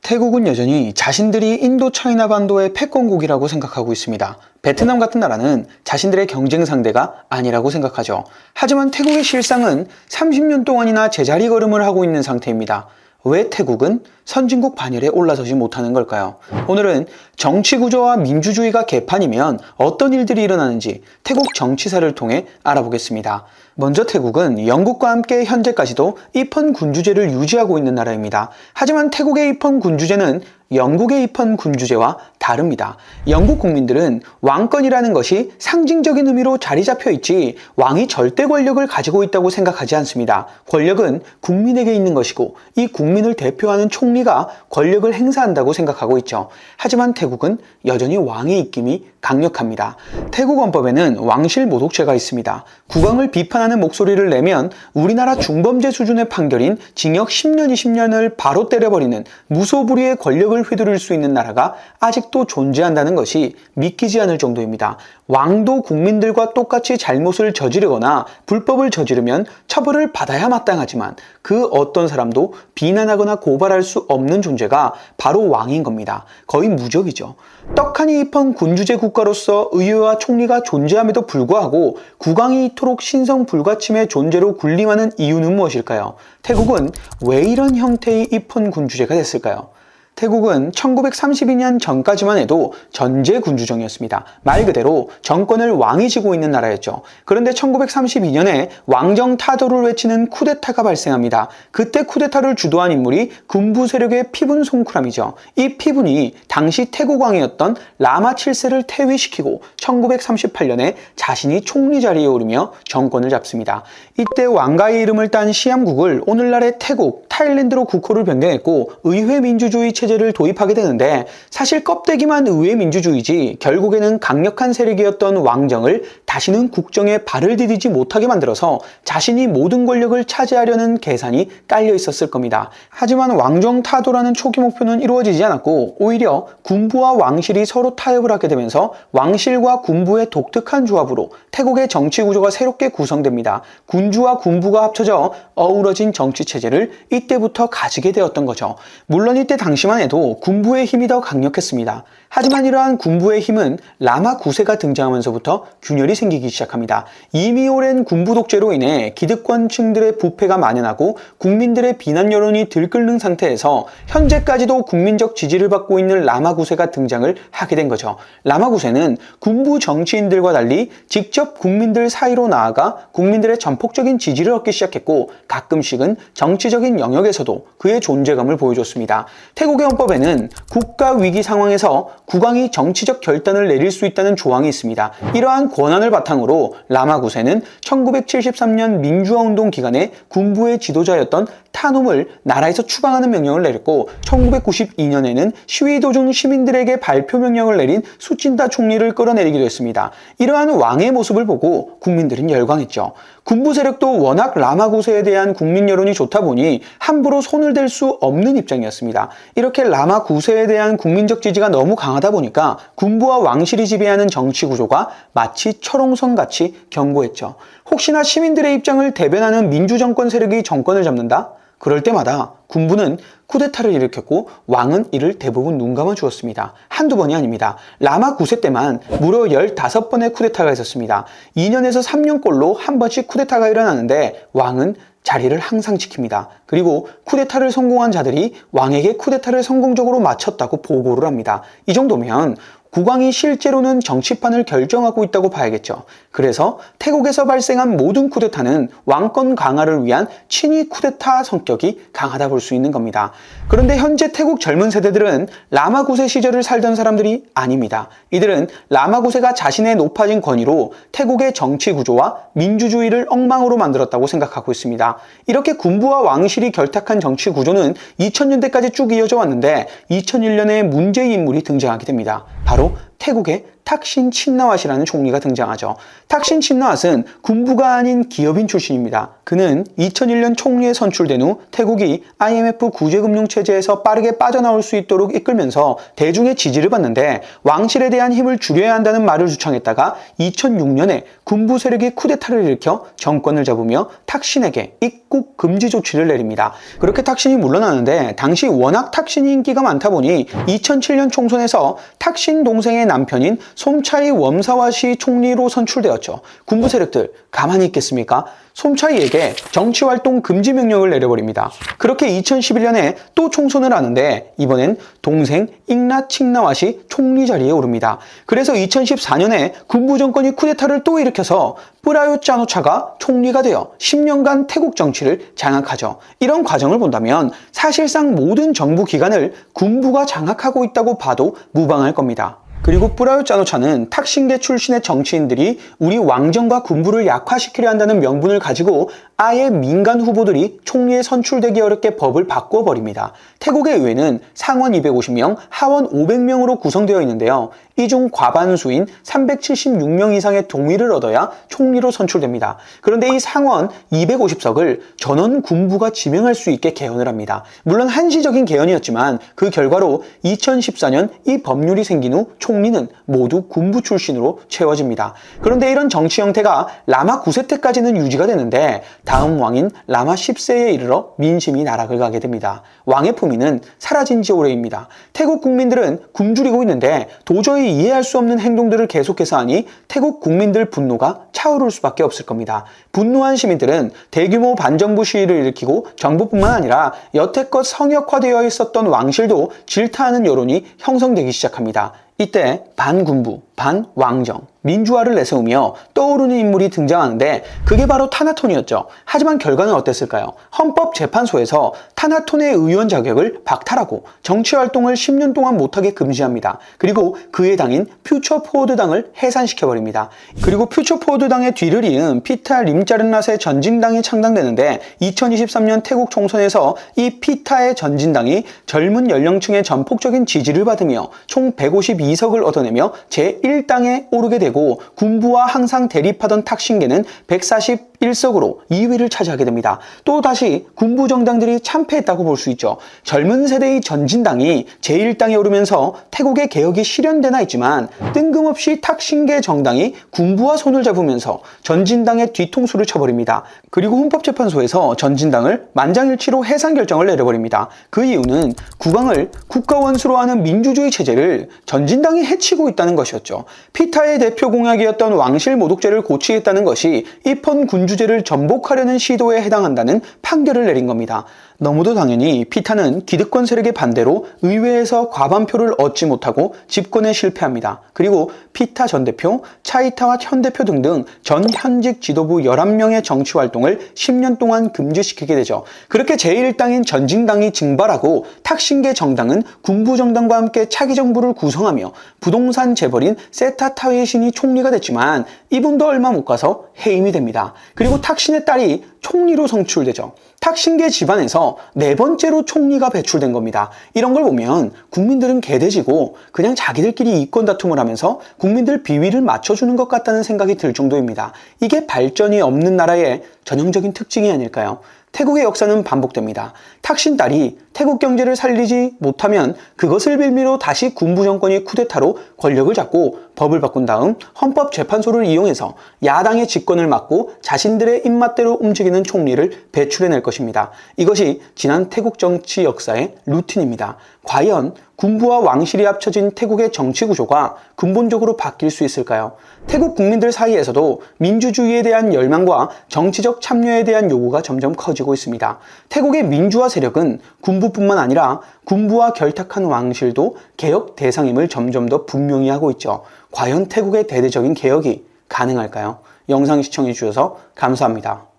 태국은 여전히 자신들이 인도 차이나 반도의 패권국이라고 생각하고 있습니다. 베트남 같은 나라는 자신들의 경쟁 상대가 아니라고 생각하죠. 하지만 태국의 실상은 30년 동안이나 제자리 걸음을 하고 있는 상태입니다. 왜 태국은 선진국 반열에 올라서지 못하는 걸까요? 오늘은 정치 구조와 민주주의가 개판이면 어떤 일들이 일어나는지 태국 정치사를 통해 알아보겠습니다. 먼저 태국은 영국과 함께 현재까지도 입헌 군주제를 유지하고 있는 나라입니다. 하지만 태국의 입헌 군주제는 영국의 입헌 군주제와 다릅니다. 영국 국민들은 왕권이라는 것이 상징적인 의미로 자리 잡혀 있지 왕이 절대 권력을 가지고 있다고 생각하지 않습니다. 권력은 국민에게 있는 것이고 이 국민을 대표하는 총리가 권력을 행사한다고 생각하고 있죠. 하지만 태국은 여전히 왕의 입김이 강력합니다. 태국 헌법에는 왕실 모독죄가 있습니다. 국왕을 비판하는 목소리를 내면 우리나라 중범죄 수준의 판결인 징역 10년, 20년을 바로 때려버리는 무소불위의 권력을 휘두를 수 있는 나라가 아직도 존재한다는 것이 믿기지 않을 정도입니다. 왕도 국민들과 똑같이 잘못을 저지르거나 불법을 저지르면 처벌을 받아야 마땅하지만 그 어떤 사람도 비난하거나 고발할 수 없는 존재가 바로 왕인 겁니다. 거의 무적이죠. 떡하니 입헌 군주제 국가로서 의회와 총리가 존재함에도 불구하고 국왕이 이토록 신성불가침의 존재로 군림하는 이유는 무엇일까요? 태국은 왜 이런 형태의 입헌 군주제가 됐을까요? 태국은 1932년 전까지만 해도 전제군주정이었습니다. 말 그대로 정권을 왕이 쥐고 있는 나라였죠. 그런데 1932년에 왕정 타도를 외치는 쿠데타가 발생합니다. 그때 쿠데타를 주도한 인물이 군부 세력의 피분 송크람이죠. 이 피분이 당시 태국 왕이었던 라마 7세를 퇴위시키고 1938년에 자신이 총리 자리에 오르며 정권을 잡습니다. 이때 왕가의 이름을 딴 시암국을 오늘날의 태국, 타일랜드로 국호를 변경했고 의회 민주주의 체제를 도입하게 되는데 사실 껍데기만 의회 민주주의지 결국에는 강력한 세력이었던 왕정을 다시는 국정에 발을 디디지 못하게 만들어서 자신이 모든 권력을 차지하려는 계산이 깔려 있었을 겁니다. 하지만 왕정 타도라는 초기 목표는 이루어지지 않았고 오히려 군부와 왕실이 서로 타협을 하게 되면서 왕실과 군부의 독특한 조합으로 태국의 정치 구조가 새롭게 구성됩니다. 군주와 군부가 합쳐져 어우러진 정치 체제를 이때부터 가지게 되었던 거죠. 물론 이때 당시만 해도 군부의 힘이 더 강력했습니다. 하지만 이러한 군부의 힘은 라마 9세가 등장하면서부터 균열이 생기기 시작합니다. 이미 오랜 군부 독재로 인해 기득권층들의 부패가 만연하고 국민들의 비난 여론이 들끓는 상태에서 현재까지도 국민적 지지를 받고 있는 라마 9세가 등장을 하게 된 거죠. 라마 9세는 군부 정치인들과 달리 직접 국민들 사이로 나아가 국민들의 전폭적인 지지를 얻기 시작했고 가끔씩은 정치적인 영역에서도 그의 존재감을 보여줬습니다. 태국의 헌법에는 국가 위기 상황에서 국왕이 정치적 결단을 내릴 수 있다는 조항이 있습니다. 이러한 권한을 바탕으로 라마 9세는 1973년 민주화 운동 기간에 군부의 지도자였던 타눔을 나라에서 추방하는 명령을 내렸고 1992년에는 시위 도중 시민들에게 발표 명령을 내린 수친다 총리를 끌어내리기도 했습니다. 이러한 왕의 모습을 보고 국민들은 열광했죠. 군부 세력도 워낙 라마 9세에 대한 국민 여론이 좋다 보니 함부로 손을 댈 수 없는 입장이었습니다. 이렇게 라마 9세에 대한 국민적 지지가 너무 강하다 보니까 군부와 왕실이 지배하는 정치 구조가 마치 철옹성같이 견고했죠. 혹시나 시민들의 입장을 대변하는 민주정권 세력이 정권을 잡는다? 그럴 때마다 군부는 쿠데타를 일으켰고 왕은 이를 대부분 눈감아 주었습니다. 한두 번이 아닙니다. 라마 9세 때만 무려 15번의 쿠데타가 있었습니다. 2년에서 3년꼴로 한 번씩 쿠데타가 일어나는데 왕은 자리를 항상 지킵니다. 그리고 쿠데타를 성공한 자들이 왕에게 쿠데타를 성공적으로 마쳤다고 보고를 합니다. 이 정도면 국왕이 실제로는 정치판을 결정하고 있다고 봐야겠죠. 그래서 태국에서 발생한 모든 쿠데타는 왕권 강화를 위한 친위 쿠데타 성격이 강하다 볼 수 있는 겁니다. 그런데 현재 태국 젊은 세대들은 라마 9세 시절을 살던 사람들이 아닙니다. 이들은 라마 9세가 자신의 높아진 권위로 태국의 정치 구조와 민주주의를 엉망으로 만들었다고 생각하고 있습니다. 이렇게 군부와 왕실이 결탁한 정치 구조는 2000년대까지 쭉 이어져 왔는데 2001년에 문제의 인물이 등장하게 됩니다. 바로 태국의 탁신 친나왓이라는 총리가 등장하죠. 탁신 친나왓은 군부가 아닌 기업인 출신입니다. 그는 2001년 총리에 선출된 후 태국이 IMF 구제금융체제에서 빠르게 빠져나올 수 있도록 이끌면서 대중의 지지를 받는데 왕실에 대한 힘을 줄여야 한다는 말을 주창했다가 2006년에 군부 세력이 쿠데타를 일으켜 정권을 잡으며 탁신에게 입국 금지 조치를 내립니다. 그렇게 탁신이 물러나는데 당시 워낙 탁신이 인기가 많다 보니 2007년 총선에서 탁신 동생의 남편인 솜차이 웜사와시 총리로 선출되었죠. 군부 세력들 가만히 있겠습니까? 솜차이에게 정치활동 금지 명령을 내려버립니다. 그렇게 2011년에 또 총선을 하는데 이번엔 동생 잉나 칭나왓이 총리 자리에 오릅니다. 그래서 2014년에 군부 정권이 쿠데타를 또 일으켜서 프라윳 짜노차가 총리가 되어 10년간 태국 정치를 장악하죠. 이런 과정을 본다면 사실상 모든 정부 기관을 군부가 장악하고 있다고 봐도 무방할 겁니다. 그리고 프라윳 짜노차는 탁신계 출신의 정치인들이 우리 왕정과 군부를 약화시키려 한다는 명분을 가지고 아예 민간 후보들이 총리에 선출되기 어렵게 법을 바꿔버립니다. 태국의 의회는 상원 250명, 하원 500명으로 구성되어 있는데요. 이 중 과반수인 376명 이상의 동의를 얻어야 총리로 선출됩니다. 그런데 이 상원 250석을 전원 군부가 지명할 수 있게 개헌을 합니다. 물론 한시적인 개헌이었지만 그 결과로 2014년 이 법률이 생긴 후 총리는 모두 군부 출신으로 채워집니다. 그런데 이런 정치 형태가 라마 9세 때까지는 유지가 되는데 다음 왕인 라마 10세에 이르러 민심이 나락을 가게 됩니다. 왕의 품위는 사라진 지 오래입니다. 태국 국민들은 굶주리고 있는데 도저히 이해할 수 없는 행동들을 계속해서 하니 태국 국민들 분노가 차오를 수밖에 없을 겁니다. 분노한 시민들은 대규모 반정부 시위를 일으키고 정부뿐만 아니라 여태껏 성역화되어 있었던 왕실도 질타하는 여론이 형성되기 시작합니다. 이때 반군부, 반왕정, 민주화를 내세우며 떠오르는 인물이 등장하는데 그게 바로 타나톤이었죠. 하지만 결과는 어땠을까요? 헌법재판소에서 타나톤의 의원 자격을 박탈하고 정치활동을 10년 동안 못하게 금지합니다. 그리고 그의 당인 퓨처포워드당을 해산시켜버립니다. 그리고 퓨처포워드당의 뒤를 이은 피타 림자른랏의 전진당이 창당되는데 2023년 태국 총선에서 이 피타의 전진당이 젊은 연령층의 전폭적인 지지를 받으며 총 152석을 얻어내며 제1당에 오르게 되고 군부와 항상 대립하던 탁신계는 141석으로 2위를 차지하게 됩니다. 또다시 군부 정당들이 참패했다고 볼 수 있죠. 젊은 세대의 전진당이 제1당에 오르면서 태국의 개혁이 실현되나 있지만 뜬금없이 탁신계 정당이 군부와 손을 잡으면서 전진당의 뒤통수를 쳐버립니다. 그리고 헌법재판소에서 전진당을 만장일치로 해산 결정을 내려버립니다. 그 이유는 국왕을 국가원수로 하는 민주주의 체제를 전진당이 해치고 있다는 것이었죠. 피타의 대표 공약이었던 왕실 모독죄를 고치겠다는 것이 입헌 군주제를 전복하려는 시도에 해당한다는 판결을 내린 겁니다. 너무도 당연히 피타는 기득권 세력의 반대로 의회에서 과반표를 얻지 못하고 집권에 실패합니다. 그리고 피타 전 대표, 차이타와 현 대표 등등 전 현직 지도부 11명의 정치 활동을 10년 동안 금지시키게 되죠. 그렇게 제1당인 전진당이 증발하고 탁신계 정당은 군부 정당과 함께 차기 정부를 구성하며 부동산 재벌인 세타 타웨신이 총리가 됐지만 이분도 얼마 못 가서 해임이 됩니다. 그리고 탁신의 딸이 총리로 선출되죠. 탁신계 집안에서 네 번째로 총리가 배출된 겁니다. 이런 걸 보면 국민들은 개돼지고 그냥 자기들끼리 이권 다툼을 하면서 국민들 비위를 맞춰주는 것 같다는 생각이 들 정도입니다. 이게 발전이 없는 나라의 전형적인 특징이 아닐까요? 태국의 역사는 반복됩니다. 탁신 딸이 태국 경제를 살리지 못하면 그것을 빌미로 다시 군부 정권이 쿠데타로 권력을 잡고 법을 바꾼 다음 헌법재판소를 이용해서 야당의 집권을 막고 자신들의 입맛대로 움직이는 총리를 배출해낼 것입니다. 이것이 지난 태국 정치 역사의 루틴입니다. 과연 군부와 왕실이 합쳐진 태국의 정치 구조가 근본적으로 바뀔 수 있을까요? 태국 국민들 사이에서도 민주주의에 대한 열망과 정치적 참여에 대한 요구가 점점 커지고 있습니다. 태국의 민주화 세력은 군부뿐만 아니라 군부와 결탁한 왕실도 개혁 대상임을 점점 더 분명히 하고 있죠. 과연 태국의 대대적인 개혁이 가능할까요? 영상 시청해 주셔서 감사합니다.